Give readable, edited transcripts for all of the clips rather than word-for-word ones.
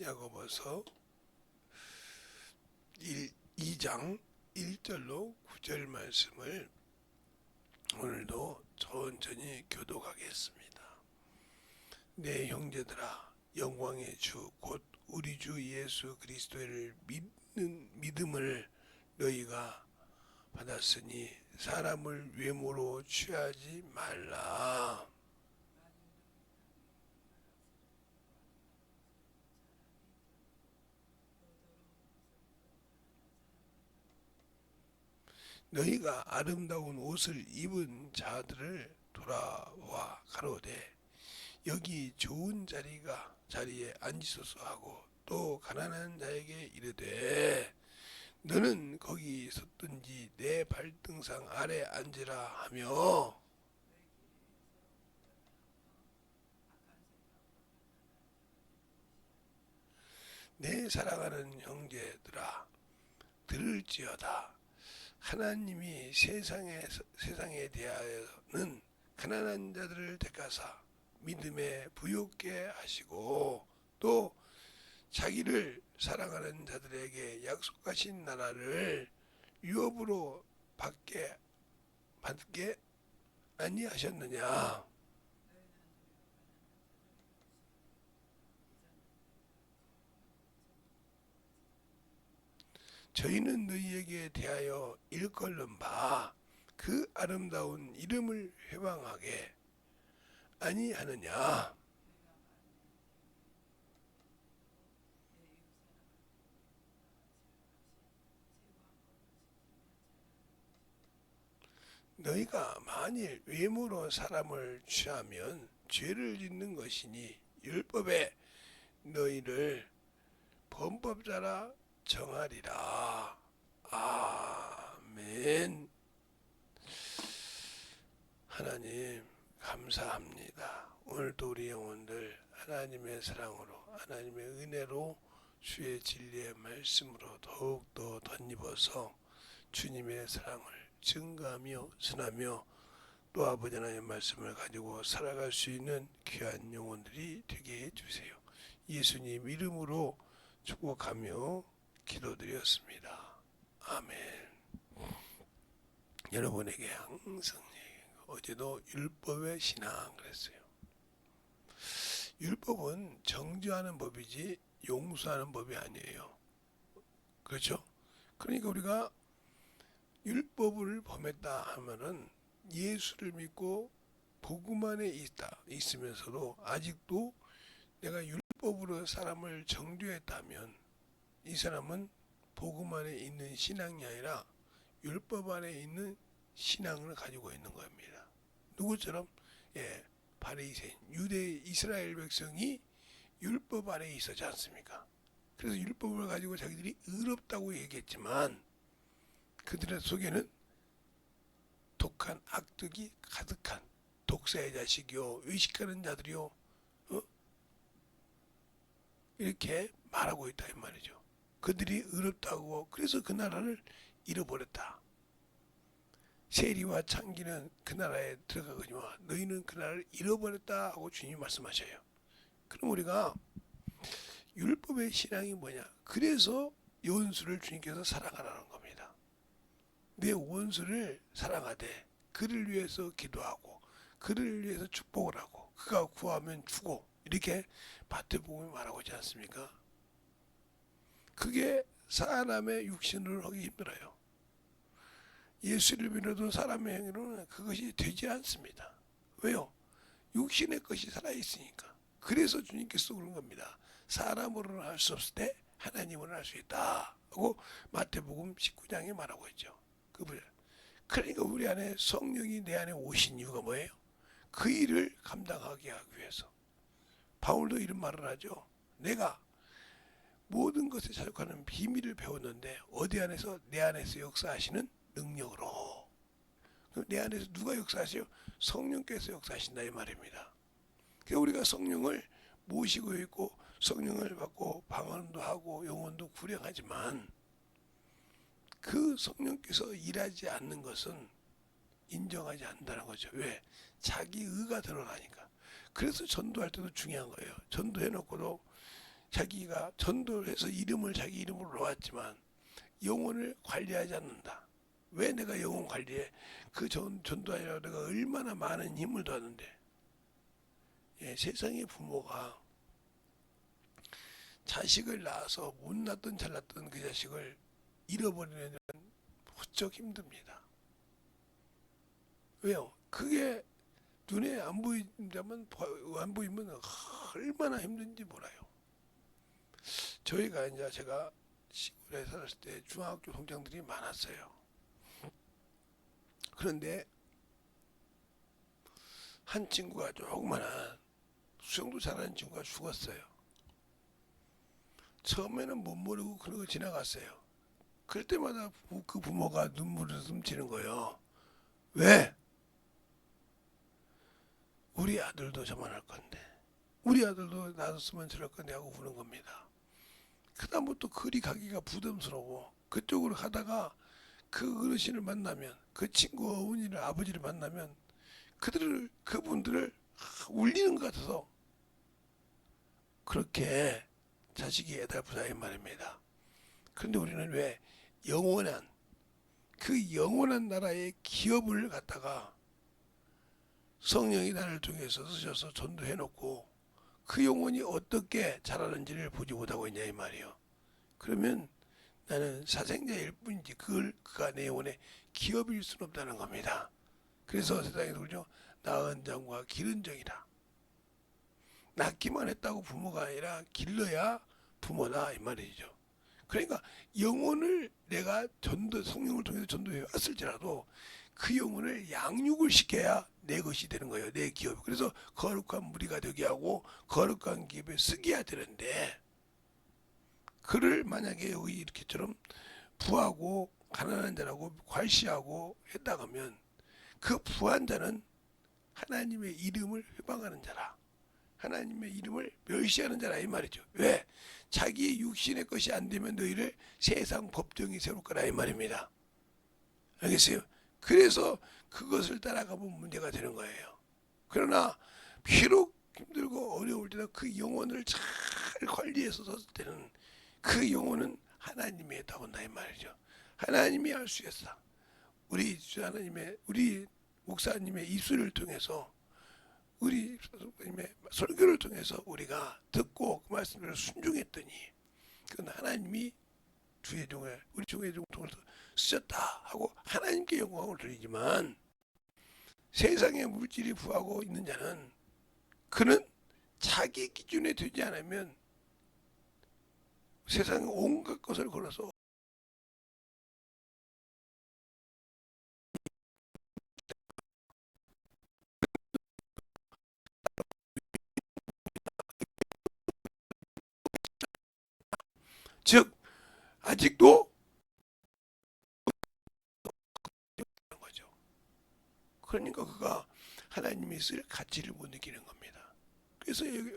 야고보서 2장 1절로 9절 말씀을 오늘도 천천히 교독하겠습니다. 내 형제들아, 영광의 주 곧 우리 주 예수 그리스도를 믿는 믿음을 너희가 받았으니 사람을 외모로 취하지 말라. 너희가 아름다운 옷을 입은 자들을 돌아와 가로되 여기 좋은 자리에 앉으소서 하고 또 가난한 자에게 이르되 너는 거기 섰든지 내 발등상 아래 앉으라 하며 내 사랑하는 형제들아, 들을지어다. 하나님이 세상에 대하여는 가난한 자들을 택하사 믿음에 부요케 하시고 또 자기를 사랑하는 자들에게 약속하신 나라를 유업으로 받게 아니하셨느냐. 저희는 너희에게 대하여 일컬는 바 그 아름다운 이름을 회방하게 아니하느냐. 너희가 만일 외모로 사람을 취하면 죄를 짓는 것이니 율법에 너희를 범법자라 정하리라. 아멘. 하나님 감사합니다. 오늘도 우리 영혼들 하나님의 사랑으로 하나님의 은혜로 주의 진리의 말씀으로 더욱더 덧입어서 주님의 사랑을 증거하며 전하며 또 아버지 하나님의 말씀을 가지고 살아갈 수 있는 귀한 영혼들이 되게 해주세요. 예수님 이름으로 축복하며 기도드렸습니다. 아멘. 여러분에게 항상 어제도 율법의 신앙 그랬어요. 율법은 정죄하는 법이지 용서하는 법이 아니에요. 그렇죠? 그러니까 우리가 율법을 범했다 하면은 예수를 믿고 복음 안에 있으면서도 아직도 내가 율법으로 사람을 정죄했다면 이 사람은 복음 안에 있는 신앙이 아니라 율법 안에 있는 신앙을 가지고 있는 겁니다. 누구처럼? 바리새인, 유대 이스라엘 백성이 율법 안에 있었지 않습니까? 그래서 율법을 가지고 자기들이 의롭다고 얘기했지만 그들의 속에는 독한 악독이 가득한 독사의 자식이요 의식하는 자들이요 이렇게 말하고 있다 이 말이죠. 그들이 의롭다고 그래서 그 나라를 잃어버렸다. 세리와 창기는 그 나라에 들어가거니와 너희는 그 나라를 잃어버렸다 하고 주님이 말씀하셔요. 그럼 우리가 율법의 신앙이 뭐냐? 그래서 원수를 주님께서 사랑하라는 겁니다. 내 원수를 사랑하되 그를 위해서 기도하고 그를 위해서 축복을 하고 그가 구하면 주고 이렇게 마태복음이 말하고 있지 않습니까? 그게 사람의 육신으로 하기 힘들어요. 예수를 믿어도 사람의 행위로는 그것이 되지 않습니다. 왜요? 육신의 것이 살아있으니까. 그래서 주님께서 그런 겁니다. 사람으로는 할 수 없을 때 하나님으로는 할 수 있다 하고 마태복음 19장에 말하고 있죠. 그러니까 우리 안에 성령이 내 안에 오신 이유가 뭐예요? 그 일을 감당하게 하기 위해서. 바울도 이런 말을 하죠. 내가 모든 것에 사역하는 비밀을 배웠는데 어디 안에서? 내 안에서 역사하시는 능력으로. 내 안에서 누가 역사하세요? 성령께서 역사하신다 이 말입니다. 그러니까 우리가 성령을 모시고 있고 성령을 받고 방언도 하고 영혼도 구령하지만 그 성령께서 일하지 않는 것은 인정하지 않는다는 거죠. 왜? 자기 의가 드러나니까. 그래서 전도할 때도 중요한 거예요. 전도해놓고도 자기가 전도를 해서 이름을 자기 이름으로 놓았지만 영혼을 관리하지 않는다. 왜 내가 영혼 관리해? 그 전도하려고 내가 얼마나 많은 힘을 뒀는데. 예, 세상의 부모가 자식을 낳아서 못났든 잘났든 그 자식을 잃어버리는 건 무척 힘듭니다. 왜요? 그게 눈에 안 보이면 얼마나 힘든지 몰라요. 저희가 이제 제가 시골에 살았을 때 중학교 동창들이 많았어요. 그런데 한 친구가 조그만한 수영도 잘하는 친구가 죽었어요. 처음에는 못 모르고 그러고 지나갔어요. 그럴 때마다 그 부모가 눈물을 훔치는 거예요. 왜? 우리 아들도 저만 할 건데, 우리 아들도 놔뒀으면 저럴 건데 하고 우는 겁니다. 그다음부터 그리 가기가 부담스러워. 그쪽으로 가다가 그 어르신을 만나면, 그 친구 어머니를 아버지를 만나면 그분들을 울리는 것 같아서 그렇게 자식이 애달프다 이 말입니다. 그런데 우리는 왜 그 영원한 나라의 기업을 갖다가 성령이 나를 통해서 쓰셔서 전도해놓고 그 영혼이 어떻게 자라는지를 보지 못하고 있냐 이 말이에요. 그러면 나는 사생자일 뿐이지 그가 내 영혼의 기업일 수는 없다는 겁니다. 그래서 세상에서 그러죠. 낳은 장과 기른 정이라. 낳기만 했다고 부모가 아니라 길러야 부모다 이 말이죠. 그러니까 영혼을 내가 성령을 통해서 전도해 왔을지라도 그 영혼을 양육을 시켜야 내 것이 되는 거예요. 내 기업. 그래서 거룩한 무리가 되게 하고 거룩한 기업에 쓰게 해야 되는데 그를 만약에 여기 이렇게처럼 부하고 가난한 자라고 괄시하고 했다가 하면 그 부한 자는 하나님의 이름을 회방하는 자라. 하나님의 이름을 멸시하는 자라 이 말이죠. 왜? 자기의 육신의 것이 안 되면 너희를 세상 법정이 세울 거라 이 말입니다. 알겠어요? 그래서 그것을 따라가면 문제가 되는 거예요. 그러나 비록 힘들고 어려울 때도 그 영혼을 잘 관리해서 썼을 때는 그 영혼은 하나님이 따온다 이 말이죠. 하나님이 할 수 있어. 우리 목사님의 입술을 통해서 우리 목사님의 설교를 통해서 우리가 듣고 그 말씀을 순종했더니 그건 하나님이 우리 주의 종을 통해서 쓰셨다 하고 하나님께 영광을 돌리지만 세상의 물질이 부하고 있는 자는 그는 자기 기준에 되지 않으면 세상의 온갖 것을 걸어서 즉 아직도 그런 거죠. 그러니까 그가 하나님이 쓸 가치를 못 느끼는 겁니다. 그래서 여기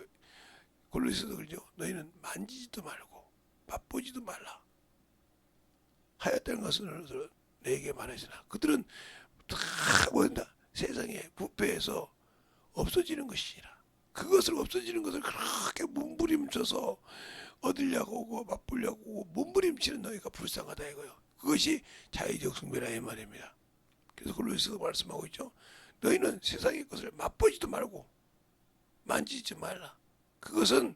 골로새서도 그러죠. 너희는 만지지도 말고 맛보지도 말라. 하였다는 것을 내게 말하시나. 그들은 다 뭐다 세상에 부패해서 없어지는 것이라. 그것을 없어지는 것을 그렇게 몸부림쳐서 얻으려고 오고 맛보려고 오고 몸부림치는 너희가 불쌍하다 이거요. 그것이 자의적 숭배라 이 말입니다. 그래서 골로새서 말씀하고 있죠. 너희는 세상의 것을 맛보지도 말고 만지지 말라. 그것은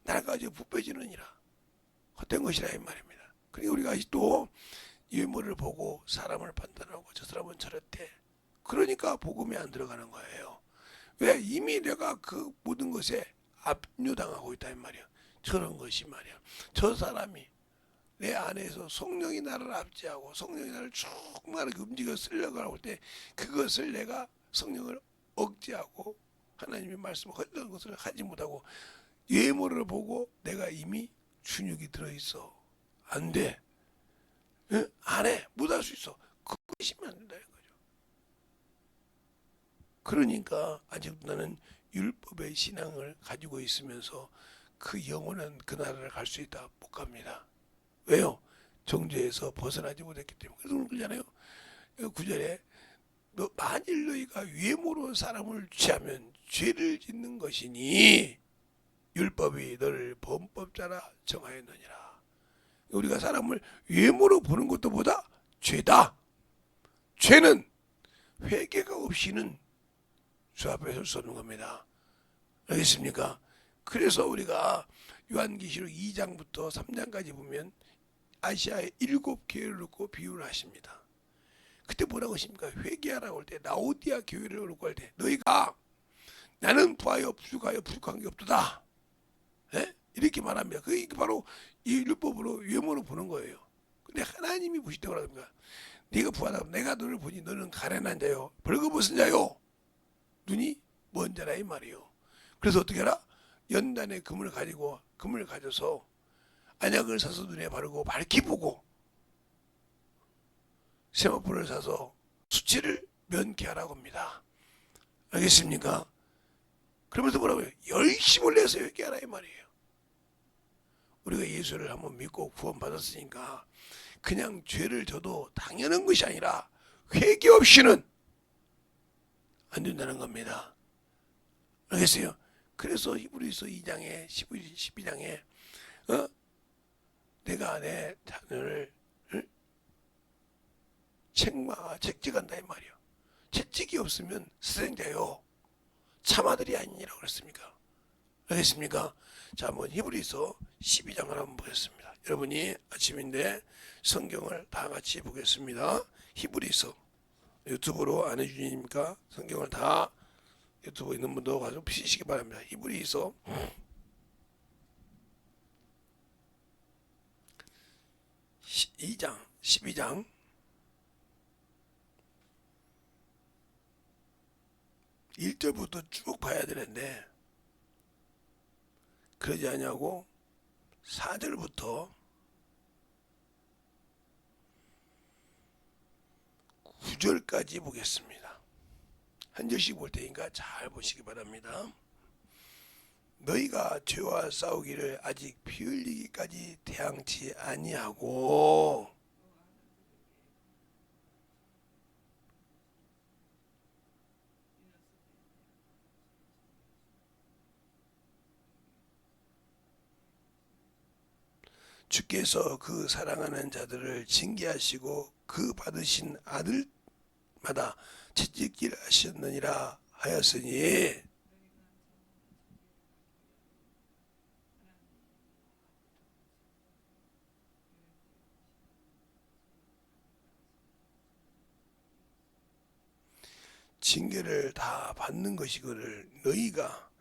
나라까지 부패지느니라. 헛된 것이라 이 말입니다. 그러니까 우리가 아직도 유물을 보고 사람을 판단하고 저 사람은 저랬대. 그러니까 복음이 안 들어가는 거예요. 왜? 이미 내가 그 모든 것에 압류당하고 있다 이 말이야. 저런 것이 말이야. 저 사람이 내 안에서 성령이 나를 압제하고 성령이 나를 충만하게 움직여 쓰려고 할 때 그것을 내가 성령을 억제하고 하나님의 말씀을 헛된 것을 하지 못하고 예물을 보고 내가 이미 준육이 들어있어. 안 돼. 응? 안 해. 못할 수 있어. 그것이면 안 된다 이거죠. 그러니까 아직도 나는 율법의 신앙을 가지고 있으면서 그 영원한 그 나라를 갈 수 있다. 못 갑니다. 왜요? 정죄에서 벗어나지 못했기 때문에. 그래서 그러잖아요. 9절에 만일 너희가 외모로 사람을 취하면 죄를 짓는 것이니 율법이 너를 범법자 따라 정하였느니라. 우리가 사람을 외모로 보는 것도 보다 죄다. 죄는 회개가 없이는 주 앞에 설 수 없는 겁니다. 알겠습니까? 그래서 우리가 요한계시록 2장부터 3장까지 보면 아시아의 7교회를 놓고 비유를 하십니다. 그때 뭐라고 하십니까? 회개하라고 할 때, 라오디아 교회를 놓고 할 때, 너희가 나는 부하여 부족하여 부족한 게 없도다. 예? 이렇게 말합니다. 그게 바로 이 율법으로 외모로 보는 거예요. 근데 하나님이 보실 때 뭐라 합니까? 네가 부하다. 내가 너를 보니 너는 가련한 자요, 벌거벗은 자요, 눈이 먼 자라 이 말이요. 그래서 어떻게 하라? 연단의 금을 가져서 안약을 사서 눈에 바르고 밝히 보고 세마포를 사서 수치를 면케하라고 합니다. 알겠습니까? 그러면서 뭐라고요? 열심을 내서 회개하라 이 말이에요. 우리가 예수를 한번 믿고 구원받았으니까 그냥 죄를 져도 당연한 것이 아니라 회개 없이는 안 된다는 겁니다. 알겠어요? 그래서 히브리서 2장에 12장에 내가 내 자녀를 책직한다 이 말이요. 채찍이 없으면 스생자요, 참아들이 아니니라고 그랬습니까? 알겠습니까? 자, 한번 히브리서 12장을 한번 보겠습니다. 여러분이 아침인데 성경을 다 같이 보겠습니다. 히브리서 유튜브로 안 해주십니까? 성경을 다 유튜브에 있는 분도 가서 피시기 바랍니다. 히브리서 12장 1절부터 쭉 봐야 되는데 그러지 않냐고 4절부터 9절까지 보겠습니다. 한 절씩 볼 테니까 잘 보시기 바랍니다. 너희가 죄와 싸우기를 아직 피 흘리기까지 태양치 아니하고 주께서 그 사랑하는 자들을 징계하시고 그 받으신 아들마다 채찍질 하셨느니라 하였으니 징계를 다 받는 것이거늘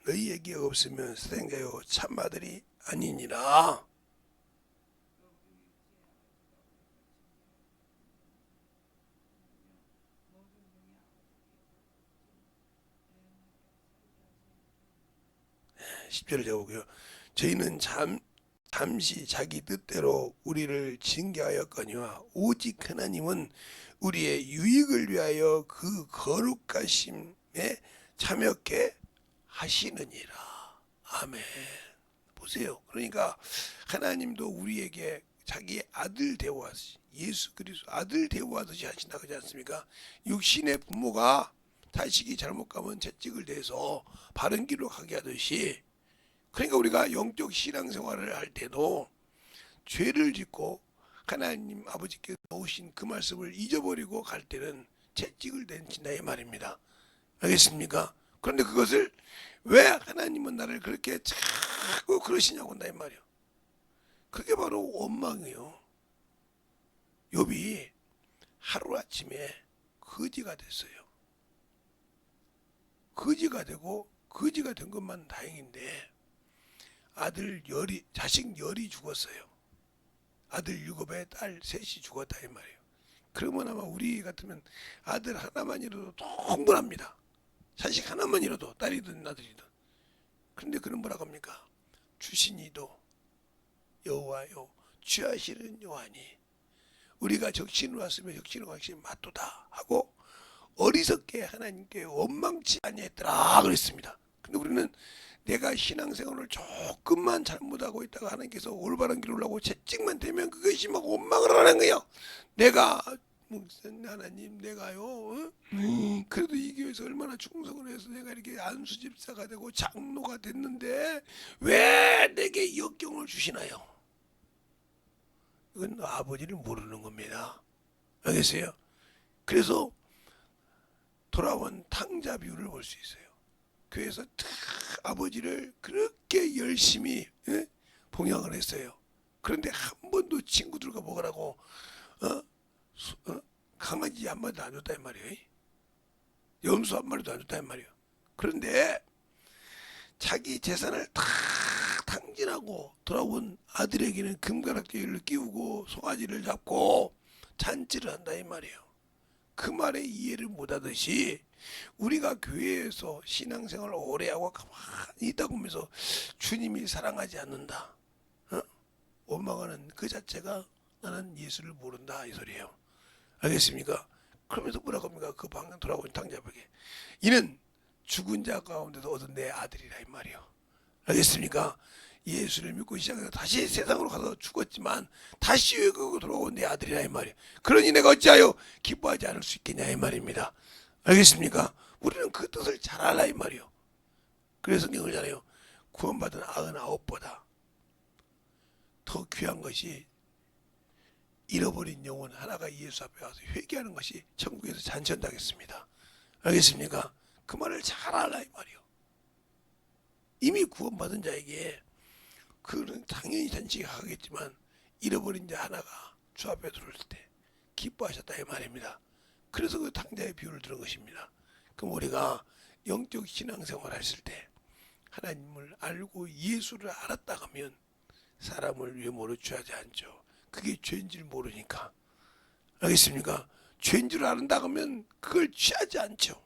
너희에게 없으면 생자요 참아들이 아니니라. 네, 10절을 적어보고요. 저희는 잠시 자기 뜻대로 우리를 징계하였거니와 오직 하나님은 우리의 유익을 위하여 그 거룩하심에 참여케 하시느니라. 아멘. 보세요. 그러니까 하나님도 우리에게 자기 아들 대우하듯이, 예수 그리스도 아들 대우하듯이 하신다 그러지 않습니까? 육신의 부모가 자식이 잘못 가면 채찍을 대서 바른 길로 가게 하듯이, 그러니까 우리가 영적 신앙생활을 할 때도 죄를 짓고 하나님 아버지께 놓으신 그 말씀을 잊어버리고 갈 때는 채찍을 댄친다 이 말입니다. 알겠습니까? 그런데 그것을 왜 하나님은 나를 그렇게 자꾸 그러시냐고 한다 이 말이요. 그게 바로 원망이에요. 욥이 하루아침에 거지가 됐어요. 거지가 되고 거지가 된 것만 다행인데 자식 열이 죽었어요. 아들 7에 딸 3이 죽었다 이 말이에요. 그러면 아마 우리 같으면 아들 하나만이라도 충분합니다. 자식 하나만이라도, 딸이든 아들이든. 그런데 그는 뭐라고 합니까? 주신이도 여호와요 취하시는 여호와니 우리가 적신으로 왔으면 적신으로 가시 맞도다 하고 어리석게 하나님께 원망치 아니했더라 그랬습니다. 근데 우리는 내가 신앙생활을 조금만 잘못하고 있다가 하나님께서 올바른 길을 올라고 채찍만 대면 그것이 막 원망을 하는 거예요. 내가 목사님 하나님 내가요 그래도 이 교회에서 얼마나 충성을 해서 내가 이렇게 안수집사가 되고 장로가 됐는데 왜 내게 역경을 주시나요? 이건 아버지를 모르는 겁니다. 알겠어요? 그래서 돌아온 탕자 비유를 볼 수 있어요. 교회에서 아버지를 그렇게 열심히 봉양을 했어요. 그런데 한 번도 친구들과 먹으라고 강아지 한 마리도 안 줬다 이 말이에요. 염소 한 마리도 안 줬다 이 말이에요. 그런데 자기 재산을 다 탕진하고 돌아온 아들에게는 금가락지를 끼우고 송아지를 잡고 잔치를 한다 이 말이에요. 그 말에 이해를 못하듯이 우리가 교회에서 신앙생활을 오래 하고 가만히 있다 보면서 주님이 사랑하지 않는다, 원망하는 그 자체가 나는 예수를 모른다 이 소리예요. 알겠습니까? 그러면서 뭐라고 합니까? 그 방금 돌아온 탕자에게 이는 죽은 자 가운데서 얻은 내 아들이라 이 말이요. 알겠습니까? 예수를 믿고 시작해서 다시 세상으로 가서 죽었지만 다시 외국으로 돌아온 내 아들이라 이 말이에요. 그러니 내가 어찌하여 기뻐하지 않을 수 있겠냐 이 말입니다. 알겠습니까? 우리는 그 뜻을 잘 알라 이 말이요. 그래서 성경을 잘해요. 구원받은 99보다 더 귀한 것이 잃어버린 영혼 하나가 예수 앞에 와서 회개하는 것이 천국에서 잔치한다겠습니다. 알겠습니까? 그 말을 잘 알라 이 말이요. 이미 구원받은 자에게 그는 당연히 잔치가 하겠지만 잃어버린 자 하나가 주 앞에 들어올 때 기뻐하셨다 이 말입니다. 그래서 그 탕자의 비유를 들은 것입니다. 그럼 우리가 영적 신앙생활 했을 때 하나님을 알고 예수를 알았다 하면 사람을 외모로 취하지 않죠. 그게 죄인 줄 모르니까. 알겠습니까? 죄인 줄 안다 하면 그걸 취하지 않죠.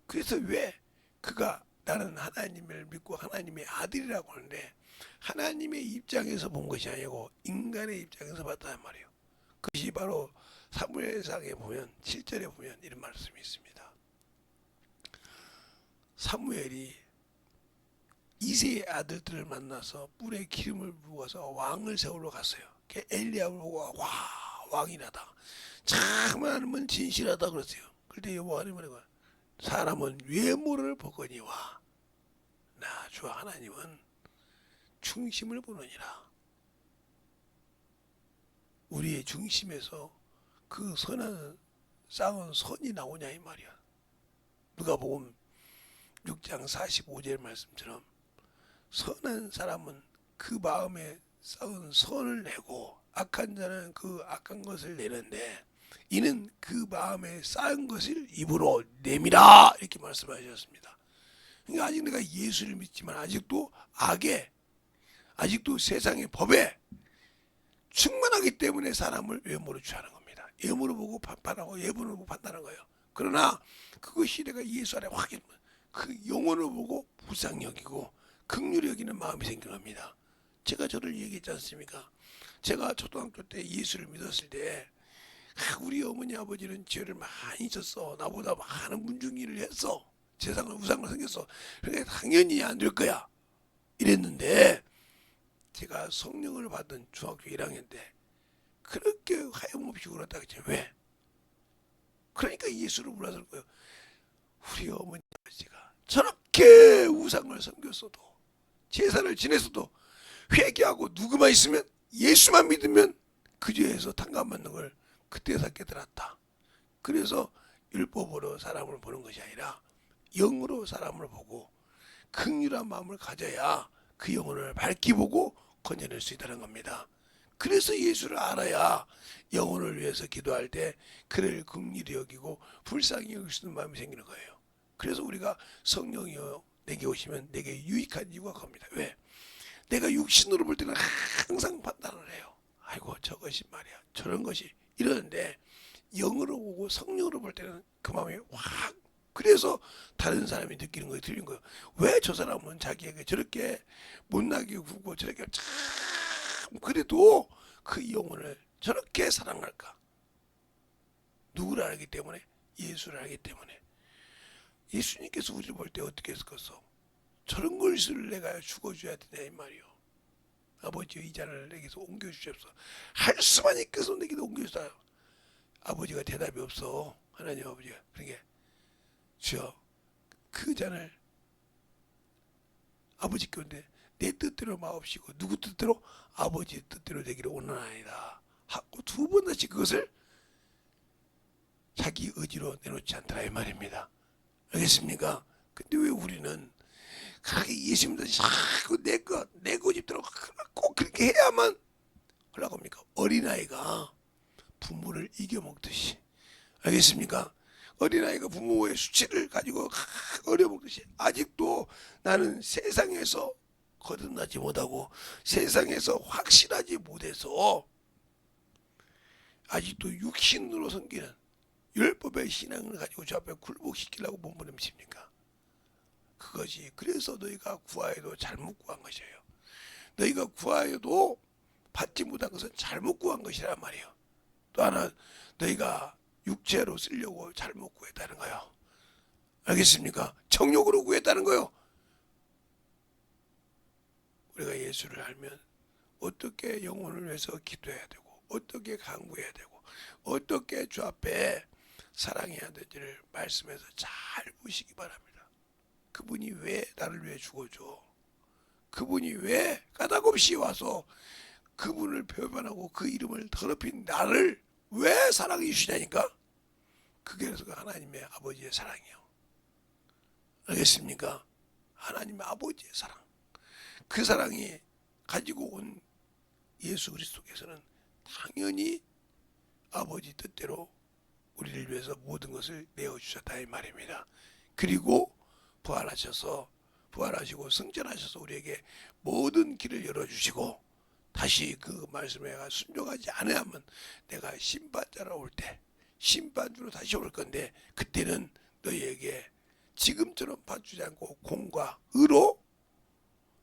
그래서 왜 그가 나는 하나님을 믿고 하나님의 아들이라고 하는데 하나님의 입장에서 본 것이 아니고 인간의 입장에서 봤단 말이에요. 그것이 바로 사무엘상에 보면 7절에 보면 이런 말씀이 있습니다. 사무엘이 이세의 아들들을 만나서 뿔에 기름을 부어서 왕을 세우러 갔어요. 엘리야를 보고 와 왕이라다, 참 하나님은 진실하다 그랬어요. 그때 여호와 하나님은 사람은 외모를 보거니와 나 주 하나님은 중심을 보느니라. 우리의 중심에서 그 선한 쌍은 선이 나오냐 이 말이야. 누가복음 6장 45절 말씀처럼 선한 사람은 그 마음에 쌓은 선을 내고 악한 자는 그 악한 것을 내는데 이는 그 마음에 쌓은 것을 입으로 내밀어 이렇게 말씀하셨습니다. 그러니까 아직 내가 예수를 믿지만 아직도 악에 아직도 세상의 법에 충만하기 때문에 사람을 외모로 취하는 겁니다. 외모로 보고 판단하고 예분을 보고 판단하는 거예요. 그러나 그것이 내가 예수 안에 확인 그 영혼을 보고 불쌍히 여기고 긍휼히 여기는 마음이 생기는 겁니다. 제가 저를 얘기했지 않습니까? 제가 초등학교 때 예수를 믿었을 때 우리 어머니 아버지는 죄를 많이 졌어. 나보다 많은 문중일을 했어. 세상을 우상을 생겼어. 그러니까 당연히 안 될 거야. 이랬는데 제가 성령을 받은 중학교 1학년 때 그렇게 하염없이 울었다 그랬죠. 왜? 그러니까 예수를 몰랐을 거예요. 우리 어머니 아버지가 저렇게 우상을 섬겼어도 제사를 지냈어도 회개하고 누구만 있으면 예수만 믿으면 그 죄에서 탕감받는 걸 그때서 깨달았다. 그래서 율법으로 사람을 보는 것이 아니라 영으로 사람을 보고 긍휼한 마음을 가져야 그 영혼을 밝히 보고 건져낼 수 있다는 겁니다. 그래서 예수를 알아야 영혼을 위해서 기도할 때 그를 긍휼히 여기고 불쌍히 여길 수 있는 마음이 생기는 거예요. 그래서 우리가 성령이여 내게 오시면 내게 유익한 이유가 겁니다. 왜? 내가 육신으로 볼 때는 항상 판단을 해요. 아이고 저것이 말이야 저런 것이 이러는데 영으로 보고 성령으로 볼 때는 그 마음이 확, 그래서 다른 사람이 느끼는 거에 틀린 거예요. 왜 저 사람은 자기에게 저렇게 못나게 굴고 저렇게 참 그래도 그 영혼을 저렇게 사랑할까? 누구를 알기 때문에? 예수를 알기 때문에. 예수님께서 우리를 볼 때 어떻게 했었겠어? 저런 것을 내가 죽어줘야 되냐 이 말이요. 아버지의 이 잔을 내게서 옮겨주십시오. 할 수만 있겠어 내게도 옮겨주세요. 아버지가 대답이 없어. 하나님 아버지가. 그러니까 주여 그 잔을 아버지께 온데 내 뜻대로 마옵시고 누구 뜻대로? 아버지의 뜻대로 되기를 원하나이다 하고 두 번 다시 그것을 자기 의지로 내놓지 않더라 이 말입니다. 알겠습니까? 근데 왜 우리는 그렇게 예수님도 자꾸 내 고집대로 꼭 그렇게 해야만 하려고 합니까? 어린아이가 부모를 이겨먹듯이. 알겠습니까? 어린아이가 부모의 수치를 가지고 어려먹듯이 아직도 나는 세상에서 거듭나지 못하고 세상에서 확실하지 못해서 아직도 육신으로 섬기는 율법의 신앙을 가지고 저 앞에 굴복시키려고 몸부림칩니까? 그것이 그래서 너희가 구하여도 잘못 구한 것이에요. 너희가 구하여도 받지 못한 것은 잘못 구한 것이란 말이에요. 또 하나 너희가 육체로 쓰려고 잘못 구했다는 거예요. 알겠습니까? 정욕으로 구했다는 거예요. 우리가 예수를 알면 어떻게 영혼을 위해서 기도해야 되고 어떻게 간구해야 되고 어떻게 주 앞에 사랑해야 되지를 말씀해서 잘 보시기 바랍니다. 그분이 왜 나를 위해 죽어줘? 그분이 왜 까닭없이 와서 그분을 배반하고 그 이름을 더럽힌 나를 왜 사랑해 주시냐니까? 그게 그래서 하나님의 아버지의 사랑이요. 알겠습니까? 하나님의 아버지의 사랑. 그 사랑이 가지고 온 예수 그리스도께서는 당연히 아버지 뜻대로 우리를 위해서 모든 것을 내어주셨다 이 말입니다. 그리고 부활하시고 승천하셔서 우리에게 모든 길을 열어주시고 다시 그 말씀에 순종하지 않으면 내가 심판자로 올 때 심판주로 다시 올 건데 그때는 너희에게 지금처럼 봐주지 않고 공과 의로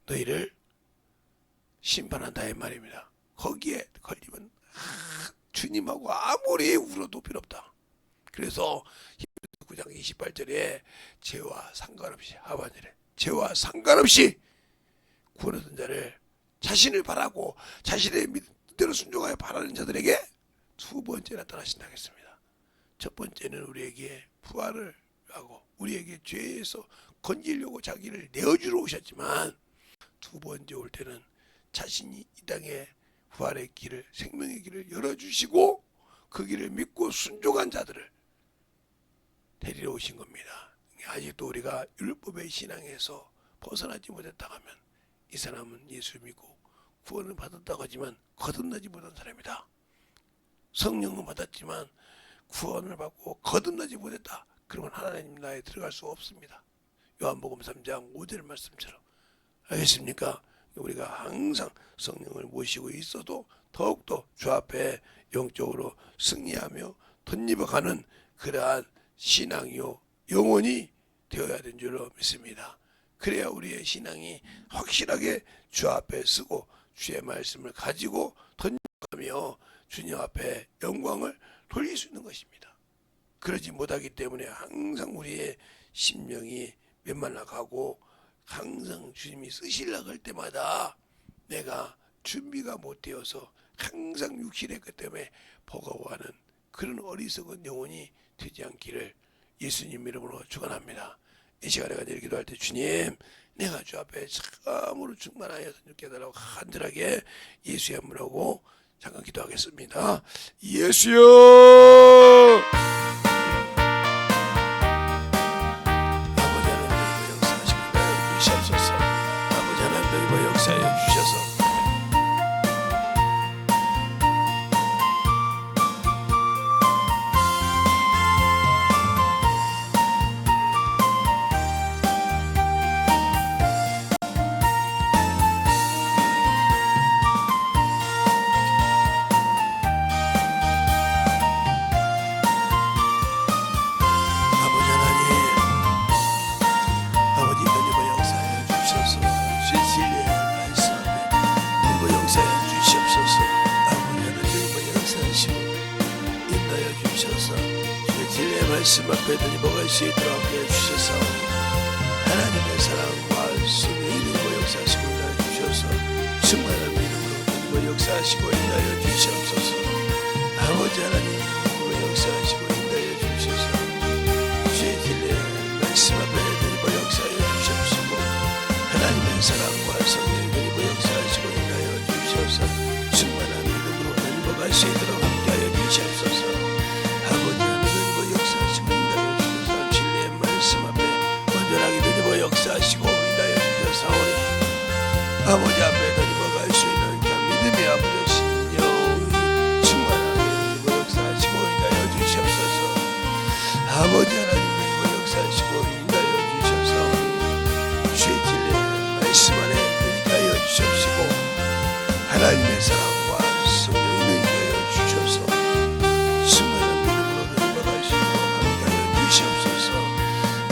너희를 심판한다 이 말입니다. 거기에 걸리면 주님하고 아무리 울어도 필요 없다. 그래서 9장 28절에 죄와 상관없이 하반절에 죄와 상관없이 구원 얻은 자를 자신을 바라고 자신의 뜻대로 순종하여 바라는 자들에게 두 번째 나타나신다 했습니다. 첫 번째는 우리에게 부활을 하고 우리에게 죄에서 건지려고 자기를 내어주러 오셨지만 두 번째 올 때는 자신이 이 땅에 부활의 길을 생명의 길을 열어주시고 그 길을 믿고 순종한 자들을 데리러 오신 겁니다. 아직도 우리가 율법의 신앙에서 벗어나지 못했다고 하면 이 사람은 예수 믿고 구원을 받았다고 하지만 거듭나지 못한 사람이다. 성령은 받았지만 구원을 받고 거듭나지 못했다. 그러면 하나님 나라에 들어갈 수 없습니다. 요한복음 3장 5절 말씀처럼. 알겠습니까? 우리가 항상 성령을 모시고 있어도 더욱더 주 앞에 영적으로 승리하며 덧입어가는 그러한 신앙이요 영혼이 되어야 되는 줄로 믿습니다. 그래야 우리의 신앙이 확실하게 주 앞에 쓰고 주의 말씀을 가지고 덧입어가며 주님 앞에 영광을 돌릴 수 있는 것입니다. 그러지 못하기 때문에 항상 우리의 심령이 메말라가고 항상 주님이 쓰시려고 할 때마다 내가 준비가 못 되어서 항상 육신의 것 때문에 버거워하는 그런 어리석은 영혼이 되지 않기를 예수님 이름으로 축원합니다. 이 시간에 간절히 기도할 때 주님 내가 주 앞에 참으로 충만하여 주께 해달라고 간절하게 예수의 이름으로 잠깐 기도하겠습니다. 예수여 역사하여 주셔서 말씀 앞에 덧입어갈 수 있도록 하여 주셔서 하나님의 사랑과 승리의 능력을 역사하시고 인도하여 주셔서 충만한 믿음 인도하여 역사하시고 인도하여 주시옵소서. 아버지 하나님 역사하시고 인도하여 주셔서 주의 진리의 말씀 앞에 드리고 역사하여 주시옵시고 하나님의 사랑과 성령의 드리고 역사하시고 인도하여 주시옵소서. 충만한 믿음으로 드리고 갈 수 있도록 함께하여 주시옵소서. 아버지 하나님 드리고 역사하시고 인도하여 주셔서 진리의 말씀 앞에 온전하게 드리고 역사하시고 인도하여 주셔서오니 아버지 앞에 드리고 갈 수 있는 믿음의 아버지 신령이 충만하게 드리고 역사하시고 인도하여 주시옵소서. 아버지 하나님 드리고 역사하시고 인도하여 주셔서 주의 진리의 말씀 안에 드리게 하여 주시옵시고 하나님의 사랑과 성령의 인도하여 주셔서 충만한 믿음으로 드리고 갈 수 있도록 함께하여 주시옵소서.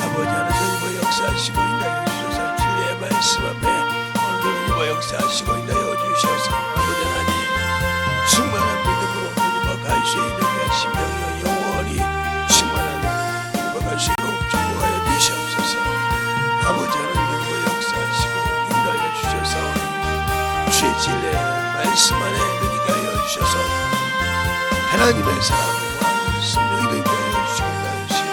아버지 하나님 드리고 역사하시고 인도하여 주셔서 진리의 말씀 앞에 역사하시고 인도하여 주셔서 아버지 하나님 충만한 믿음으로 드리고 갈 수 있는 심령이여 영원히 충만한 드리고 갈 수 있도록 축복하여 주시옵소서. 아버지 하나님 드리고 역사하시고 인도하여 주셔서 주의 진리의 말씀 안에 드리게 하여 주셔서 하나님의 사랑과 성령이 되게 하여 주시고 인도하여 주시고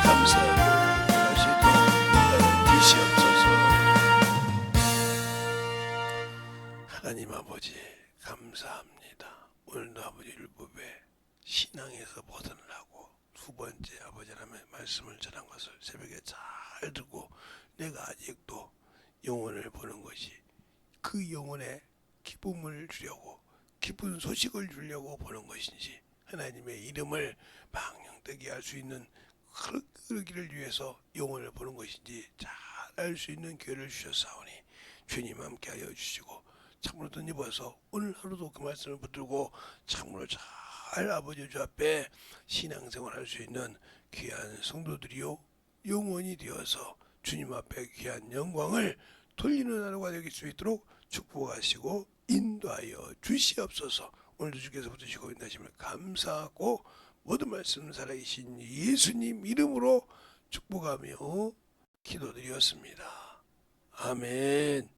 감사하고 갈 수 있도록 인도하여 주시옵소서. 하나님 아버지 감사합니다. 오늘도 아버지 율법의 신앙에서 벗어나고 두 번째 아버지 하나님의 말씀을 전한 것을 새벽에 잘 듣고 내가 아직도 영혼을 보는 것이 그 영혼에 기쁨을 주려고 기쁜 소식을 주려고 보는 것인지 하나님의 이름을 망령되게 할 수 있는 그러기를 위해서 영혼을 보는 것인지 잘 알 수 있는 기회를 주셨사오니 주님 함께하여 주시고 참으로 덧입어서 오늘 하루도 그 말씀을 붙들고 참으로 잘 아버지 주 앞에 신앙생활 할 수 있는 귀한 성도들이요 영원히 되어서 주님 앞에 귀한 영광을 돌리는 하루가 되길 수 있도록 축복하시고 인도하여 주시옵소서. 오늘도 주께서 붙으시고 인도하심을 감사하고 모든 말씀 살아계신 예수님 이름으로 축복하며 기도드렸습니다. 아멘.